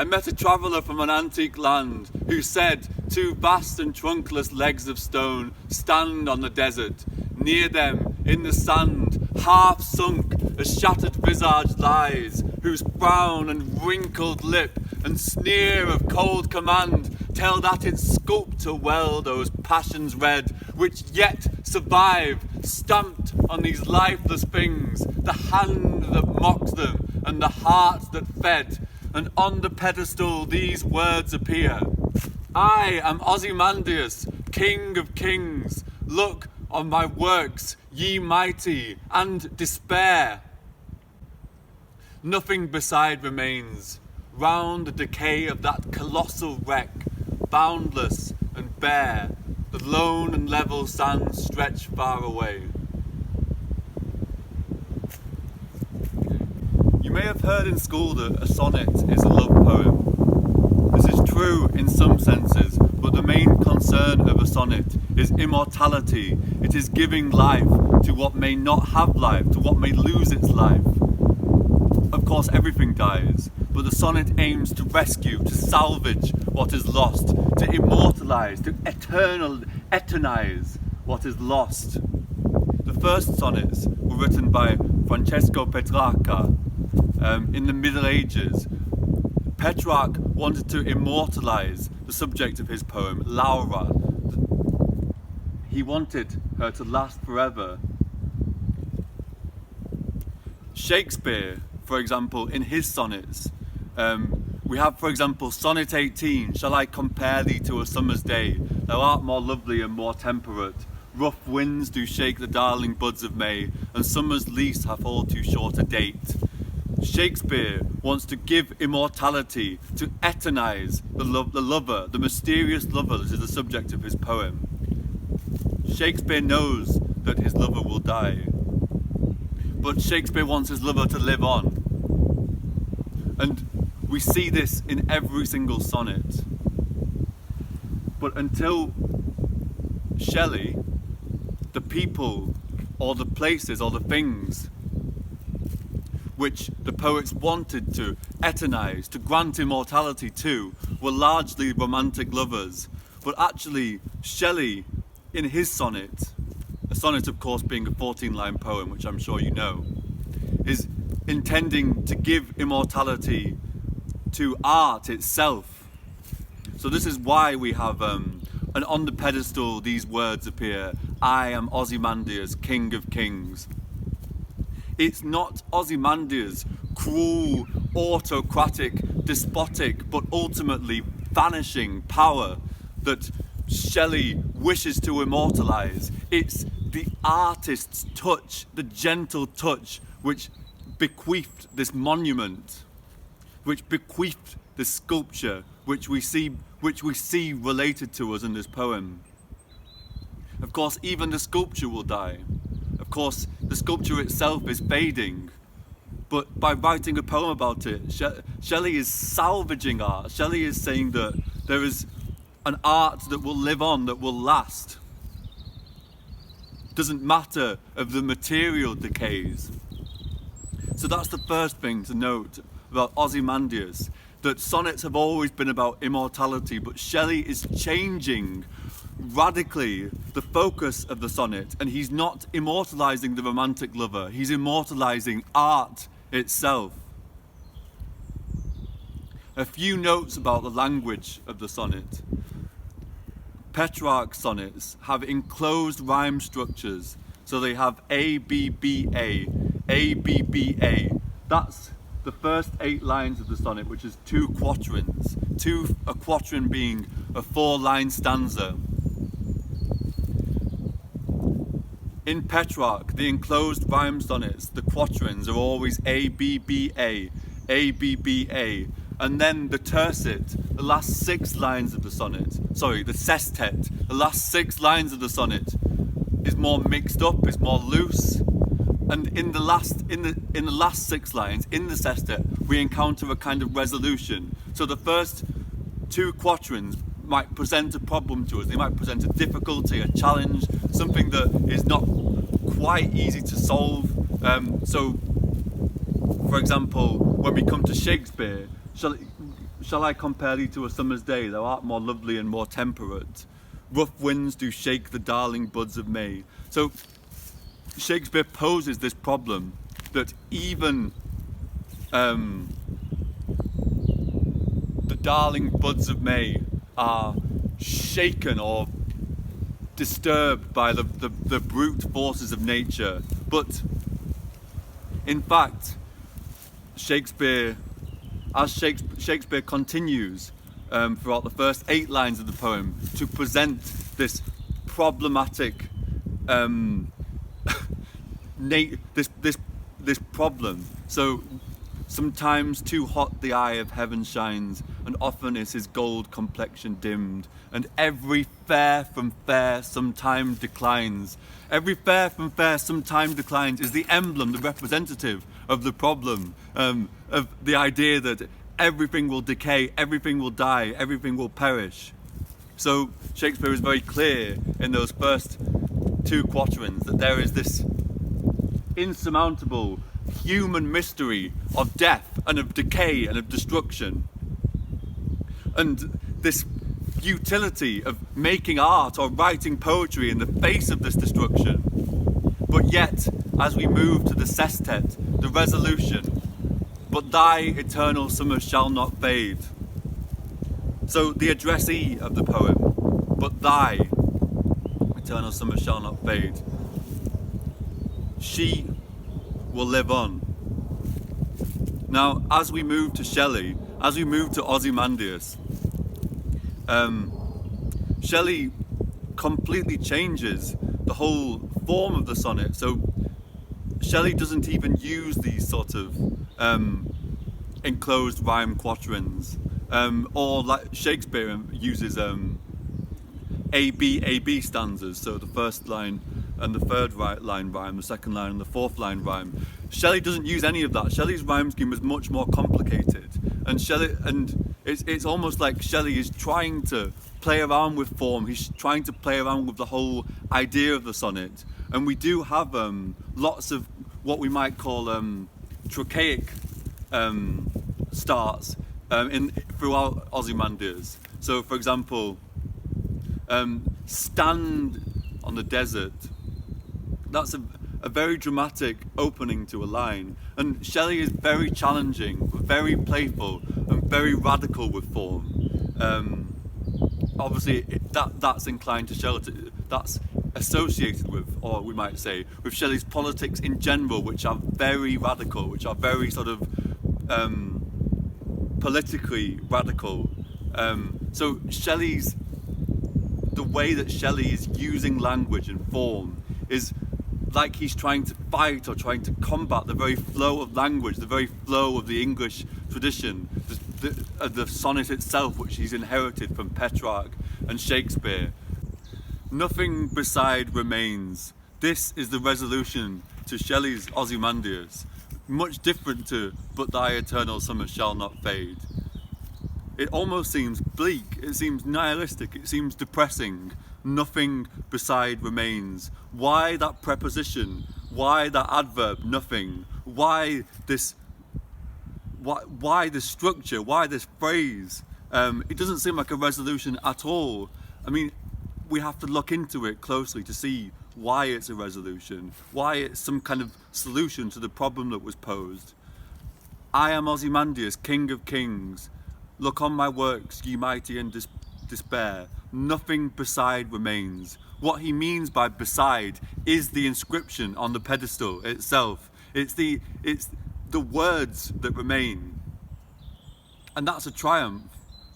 I met a traveller from an antique land who said, two vast and trunkless legs of stone stand on the desert. Near them, in the sand, half sunk, a shattered visage lies, whose frown and wrinkled lip and sneer of cold command tell that its sculptor well those passions red, which yet survive, stamped on these lifeless things, the hand that mocked them and the heart that fed. And on the pedestal these words appear: I am Ozymandias, king of kings. Look on my works, ye mighty, and despair. Nothing beside remains. Round the decay of that colossal wreck, boundless and bare, the lone and level sands stretch far away. You may have heard in school that a sonnet is a love poem. This is true in some senses, but the main concern of a sonnet is immortality. It is giving life to what may not have life, to what may lose its life. Of course, everything dies, but the sonnet aims to rescue, to salvage what is lost, to immortalize, to eternize what is lost. The first sonnets were written by Francesco Petrarca in the Middle Ages. Petrarch wanted to immortalize the subject of his poem, Laura. He wanted her to last forever. Shakespeare, for example, in his sonnets, we have, for example, Sonnet 18, shall I compare thee to a summer's day? Thou art more lovely and more temperate. Rough winds do shake the darling buds of May, and summer's lease hath all too short a date. Shakespeare wants to give immortality, to eternize the lover, the mysterious lover that is the subject of his poem. Shakespeare knows that his lover will die, but Shakespeare wants his lover to live on. And we see this in every single sonnet. But until Shelley, the people or the places or the things which the poets wanted to eternize, to grant immortality to, were largely romantic lovers. But actually, Shelley, in his sonnet, a sonnet of course being a 14-line poem, which I'm sure you know, is intending to give immortality to art itself. So this is why we have, and on the pedestal these words appear: I am Ozymandias, king of kings. It's not Ozymandias' cruel, autocratic, despotic, but ultimately vanishing power that Shelley wishes to immortalize. It's the artist's touch, the gentle touch, which bequeathed this monument, which bequeathed this sculpture, which we see related to us in this poem. Of course, even the sculpture will die. Of course, the sculpture itself is fading, but by writing a poem about it, Shelley is salvaging art. Shelley is saying that there is an art that will live on, that will last. Doesn't matter if the material decays. So that's the first thing to note about Ozymandias, that sonnets have always been about immortality, but Shelley is changing radically the focus of the sonnet, and he's not immortalizing the romantic lover, he's immortalizing art itself. A few notes about the language of the sonnet. Petrarch's sonnets have enclosed rhyme structures, so they have A, B, B, A, A, B, B, A. That's the first 8 lines of the sonnet, which is 2 quatrains. A quatrain being a 4-line stanza. In Petrarch, the enclosed rhyme sonnets, the quatrains are always A, B, B, A, A, B, B, A. And then the tercet, the last 6 lines of the sonnet, the sestet, the last 6 lines of the sonnet is more mixed up, is more loose. And in the last 6 lines, in the sestet, we encounter a kind of resolution. So the first 2 quatrains might present a problem to us. They might present a difficulty, a challenge, something that is not quite easy to solve. So, for example, when we come to Shakespeare, shall I compare thee to a summer's day? Thou art more lovely and more temperate. Rough winds do shake the darling buds of May. So Shakespeare poses this problem that even the darling buds of May are shaken or disturbed by the brute forces of nature. But in fact, Shakespeare continues throughout the first 8 lines of the poem to present this problematic this problem. So sometimes too hot the eye of heaven shines, and often is his gold complexion dimmed, and every fair from fair sometime declines. Every fair from fair sometime declines is the emblem, the representative of the problem, of the idea that everything will decay, everything will die, everything will perish. So Shakespeare is very clear in those first 2 quatrains that there is this insurmountable human mystery of death and of decay and of destruction, and this futility of making art or writing poetry in the face of this destruction. But yet, as we move to the sestet, the resolution, but thy eternal summer shall not fade. So the addressee of the poem, but thy eternal summer shall not fade. She will live on. Now, as we move to Shelley, as we move to Ozymandias, Shelley completely changes the whole form of the sonnet. So Shelley doesn't even use these sort of enclosed rhyme quatrains, or like Shakespeare uses A-B stanzas, so the first line and the third line rhyme, the second line and the fourth line rhyme. Shelley doesn't use any of that. Shelley's rhyme scheme is much more complicated, and it's almost like Shelley is trying to play around with form. He's trying to play around with the whole idea of the sonnet, and we do have lots of what we might call trochaic starts throughout Ozymandias. So, for example, stand on the desert. That's a very dramatic opening to a line, and Shelley is very challenging, very playful, and very radical with form. Obviously, that's inclined to Shelley. That's associated with, or we might say, with Shelley's politics in general, which are very radical, which are very sort of politically radical. So the way that Shelley is using language and form is like he's trying to fight or trying to combat the very flow of language, the very flow of the English tradition, the sonnet itself, which he's inherited from Petrarch and Shakespeare. Nothing beside remains. This is the resolution to Shelley's Ozymandias, much different to but thy eternal summer shall not fade. It almost seems bleak, it seems nihilistic, it seems depressing. Nothing beside remains. Why that preposition? Why that adverb, nothing? Why this structure? Why this phrase? It doesn't seem like a resolution at all. I mean, we have to look into it closely to see why it's a resolution, why it's some kind of solution to the problem that was posed. I am Ozymandias, king of kings. Look on my works, ye mighty in despair. Nothing beside remains. What he means by beside is the inscription on the pedestal itself. It's the words that remain. And that's a triumph.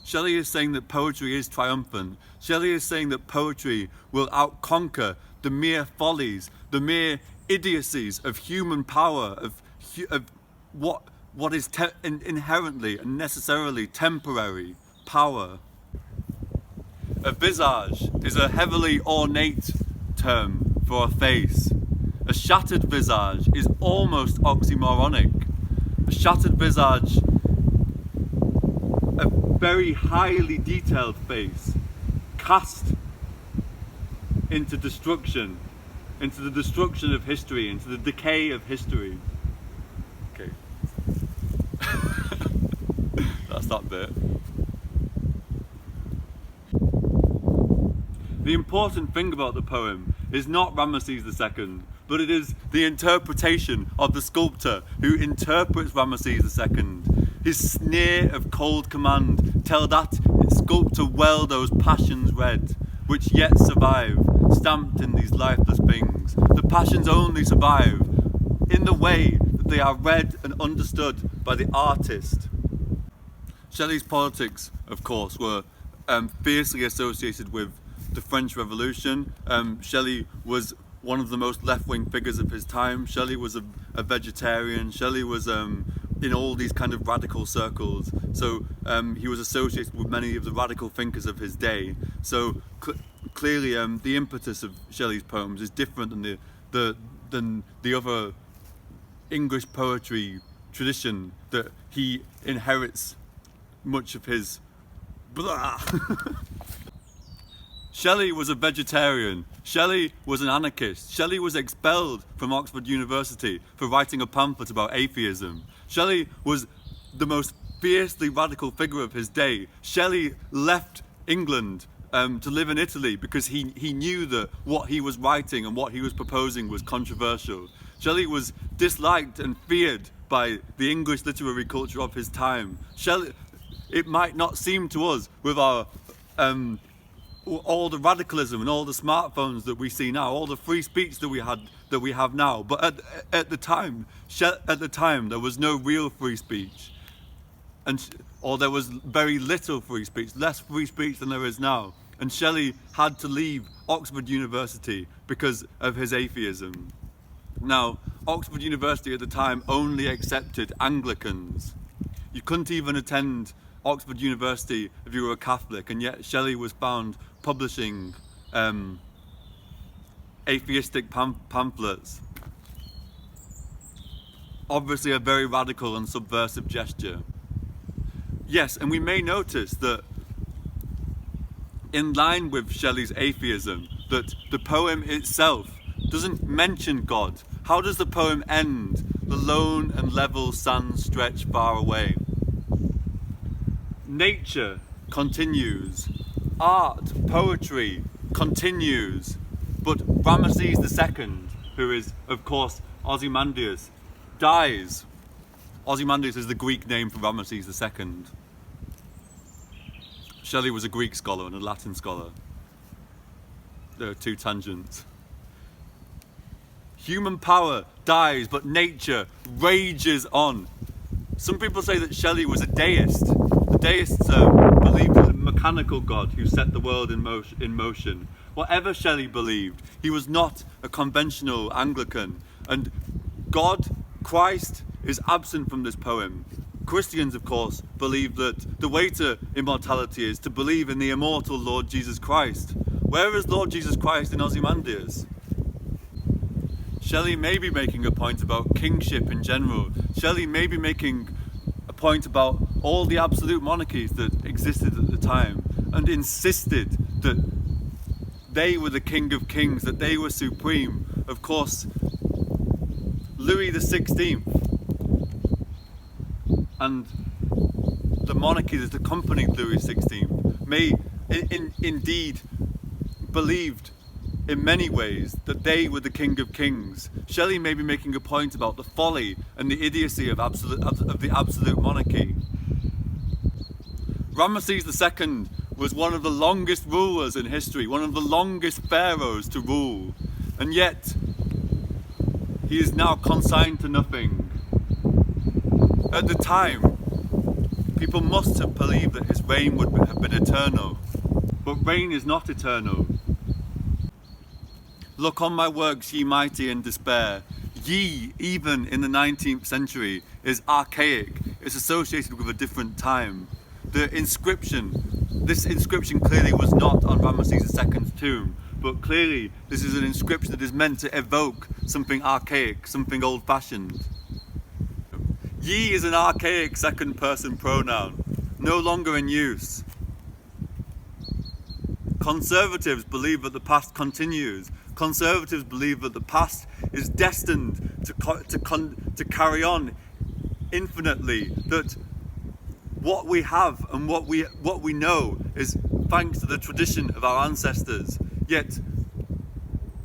Shelley is saying that poetry is triumphant. Shelley is saying that poetry will outconquer the mere follies, the mere idiocies of human power, of what is inherently and necessarily temporary power. A visage is a heavily ornate term for a face. A shattered visage is almost oxymoronic. A shattered visage, a very highly detailed face, cast into destruction, into the destruction of history, into the decay of history. Okay. That's that bit. The important thing about the poem is not Ramesses II, but it is the interpretation of the sculptor who interprets Ramesses II. His sneer of cold command tell that it sculptor well those passions red, which yet survive, stamped in these lifeless things. The passions only survive in the way that they are read and understood by the artist. Shelley's politics, of course, were fiercely associated with the French Revolution. Shelley was one of the most left-wing figures of his time. Shelley was a vegetarian. Shelley was in all these kind of radical circles. So he was associated with many of the radical thinkers of his day. So clearly the impetus of Shelley's poems is different than the other English poetry tradition that he inherits much of his blah. Shelley was a vegetarian. Shelley was an anarchist. Shelley was expelled from Oxford University for writing a pamphlet about atheism. Shelley was the most fiercely radical figure of his day. Shelley left England to live in Italy because he knew that what he was writing and what he was proposing was controversial. Shelley was disliked and feared by the English literary culture of his time. Shelley, it might not seem to us with our all the radicalism and all the smartphones that we see now, all the free speech that we have now, but at the time there was no real free speech, or there was very little free speech, less free speech than there is now. And Shelley had to leave Oxford University because of his atheism. Now, Oxford University at the time only accepted Anglicans. You couldn't even attend Oxford University if you were a Catholic, and yet Shelley was found publishing atheistic pamphlets. Obviously a very radical and subversive gesture. Yes, and we may notice that in line with Shelley's atheism, that the poem itself doesn't mention God. How does the poem end? The lone and level sands stretch far away. Nature continues. Art, poetry continues. But Ramesses II, who is, of course, Ozymandias, dies. Ozymandias is the Greek name for Ramesses II. Shelley was a Greek scholar and a Latin scholar. There are two tangents. Human power dies, but nature rages on. Some people say that Shelley was a deist. The deists believed in a mechanical God who set the world in motion. Whatever Shelley believed, he was not a conventional Anglican. And God, Christ, is absent from this poem. Christians, of course, believe that the way to immortality is to believe in the immortal Lord Jesus Christ. Where is Lord Jesus Christ in Ozymandias? Shelley may be making a point about kingship in general. Shelley may be making a point about all the absolute monarchies that existed at the time and insisted that they were the king of kings, that they were supreme. Of course, Louis XVI and the monarchy that accompanied Louis XVI may indeed believed in many ways that they were the king of kings. Shelley may be making a point about the folly and the idiocy of the absolute monarchy. Ramesses II was one of the longest rulers in history, one of the longest pharaohs to rule, and yet he is now consigned to nothing. At the time, people must have believed that his reign would have been eternal, but reign is not eternal. Look on my works, ye mighty, in despair. Ye, even in the 19th century, is archaic. It's associated with a different time. The inscription, this inscription clearly was not on Ramesses II's tomb, but clearly this is an inscription that is meant to evoke something archaic, something old-fashioned. Ye is an archaic second-person pronoun, no longer in use. Conservatives believe that the past continues. Conservatives believe that the past is destined to carry on infinitely, that what we have and what we know is thanks to the tradition of our ancestors. Yet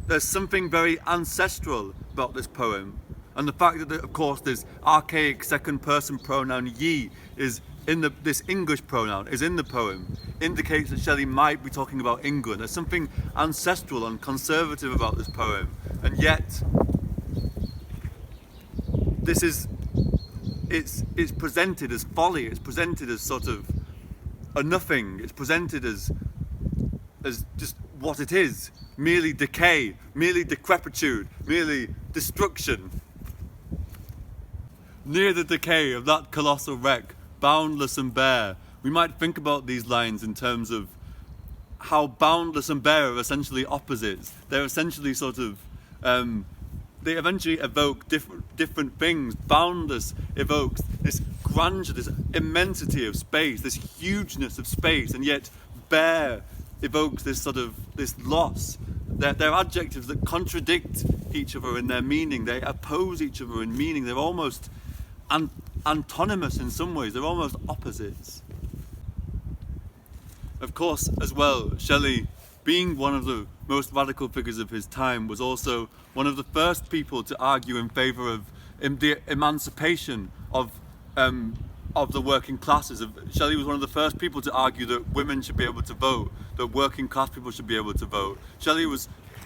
there's something very ancestral about this poem, and the fact that, of course, this archaic second person pronoun ye is in this English pronoun is in the poem indicates that Shelley might be talking about England. There's something ancestral and conservative about this poem, and yet this is it's presented as folly. It's presented as sort of a nothing. It's presented as just what it is: merely decay, merely decrepitude, merely destruction. Near the decay of that colossal wreck, boundless and bare, we might think about these lines in terms of how boundless and bare are essentially opposites. They're essentially sort of they eventually evoke different things. Boundless evokes this grandeur, this immensity of space, this hugeness of space, and yet bare evokes this sort of this loss. They're adjectives that contradict each other in their meaning. They oppose each other in meaning. They're almost antonymous in some ways. They're almost opposites. Of course, as well, Shelley, being one of the most radical figures of his time, was also one of the first people to argue in favour of the emancipation of the working classes. Shelley was one of the first people to argue that women should be able to vote, that working class people should be able to vote.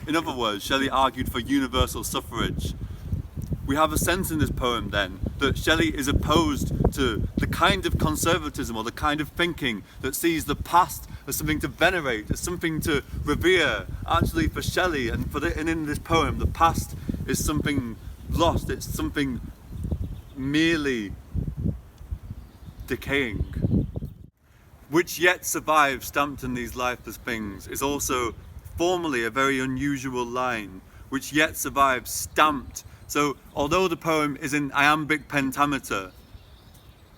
In other words, Shelley argued for universal suffrage. We have a sense in this poem then that Shelley is opposed to the kind of conservatism or the kind of thinking that sees the past as something to venerate, as something to revere. Actually, for Shelley and in this poem, the past is something lost. It's something merely decaying. Which yet survives, stamped in these lifeless things, is also formally a very unusual line. Which yet survives, stamped. So, although the poem is in iambic pentameter,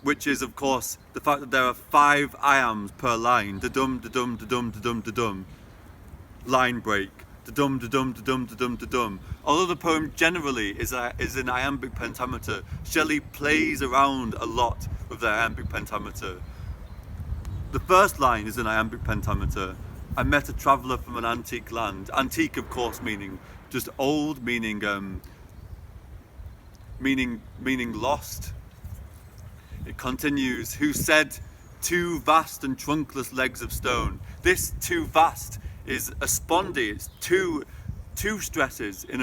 which is, of course, the fact that there are 5 iambs per line, da-dum, da-dum, da-dum, da-dum, da-dum, line break, da-dum, da-dum, da-dum, da-dum, da-dum. Although the poem generally is in iambic pentameter, Shelley plays around a lot with the iambic pentameter. The first line is in iambic pentameter. I met a traveller from an antique land. Antique, of course, meaning just old, meaning lost. It continues, who said 2 vast and trunkless legs of stone. This 2 vast is a spondy. It's two stresses in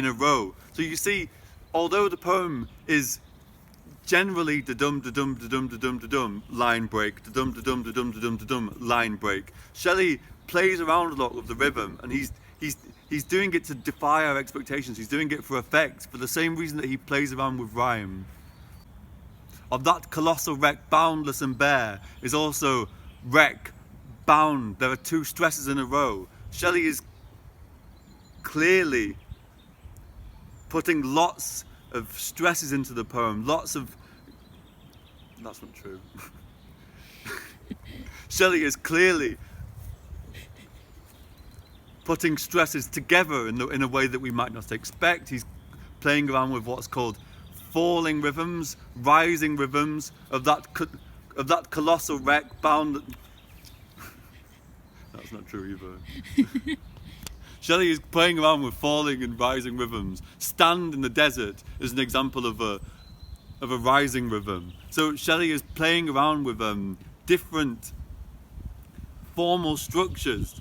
a row. So you see, although the poem is generally da-dum, da-dum, da-dum, da-dum, da-dum, line break, da-dum, da-dum, da-dum, da-dum, da-dum, line break, Shelley plays around a lot with the rhythm, and he's doing it to defy our expectations. He's doing it for effect, for the same reason that he plays around with rhyme. Of that colossal wreck, boundless and bare, is also wreck, bound. There are 2 stresses in a row. Shelley is clearly putting lots of stresses into the poem, lots of... That's not true. Shelley is clearly putting stresses together in a way that we might not expect. He's playing around with what's called falling rhythms, rising rhythms of that colossal wreck bound. That's not true either. Shelley is playing around with falling and rising rhythms. Stand in the desert is an example of a rising rhythm. So Shelley is playing around with different formal structures,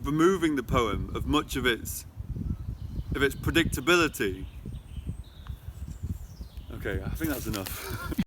removing the poem of much of its predictability. Okay, I think that's enough.